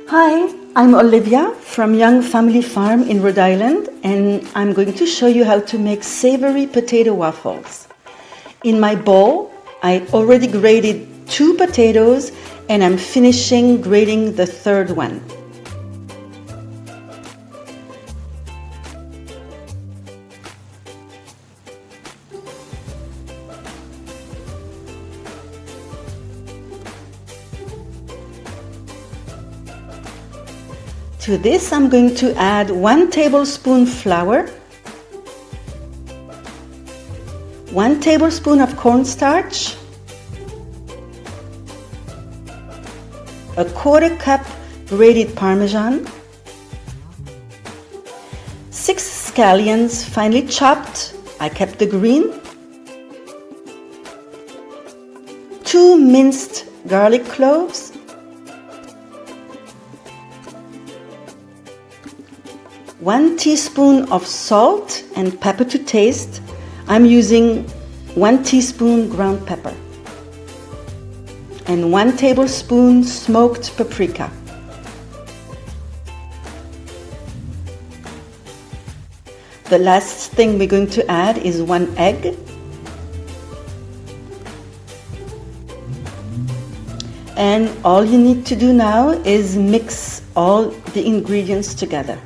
Hi, I'm Olivia from Young Family Farm in Rhode Island, and I'm going to show you how to make savory potato waffles. In my bowl, I already grated 2 potatoes and I'm finishing grating the third one. To this, I'm going to add 1 tablespoon flour, 1 tablespoon of cornstarch, a 1/4 cup grated parmesan, 6 scallions finely chopped, I kept the green, 2 minced garlic cloves, 1 teaspoon of salt and pepper to taste. I'm using 1 teaspoon ground pepper and 1 tablespoon smoked paprika. The last thing we're going to add is 1 egg and all you need to do now is mix all the ingredients together.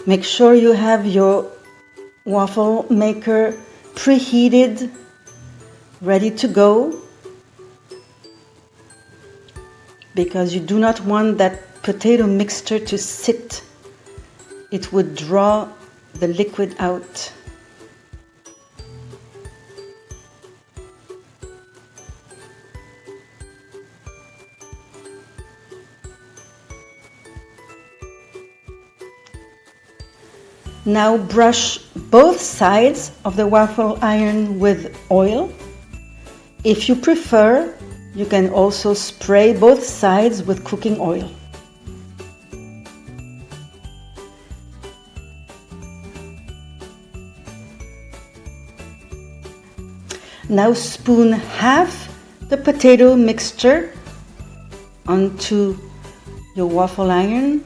Make sure you have your waffle maker preheated, ready to go, because you do not want that potato mixture to sit. It would draw the liquid out. Now brush both sides of the waffle iron with oil. If you prefer, you can also spray both sides with cooking oil. Now spoon half the potato mixture onto your waffle iron.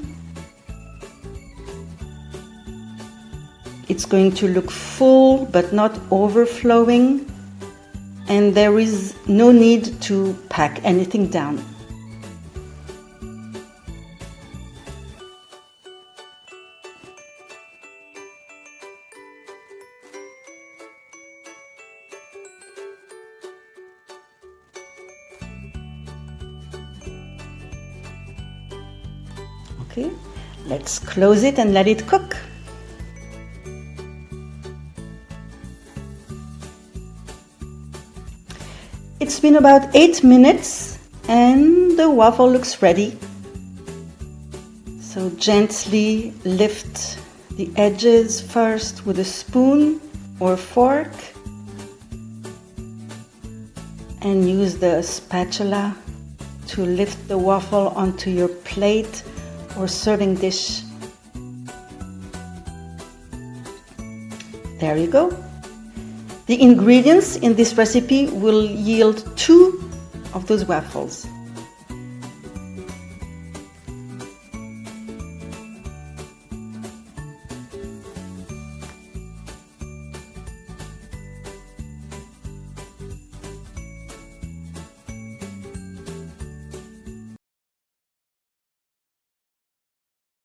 It's going to look full but not overflowing, and there is no need to pack anything down. Okay, let's close it and let it cook. It's been about 8 minutes and the waffle looks ready. So gently lift the edges first with a spoon or fork and use the spatula to lift the waffle onto your plate or serving dish. There you go. The ingredients in this recipe will yield 2 of those waffles.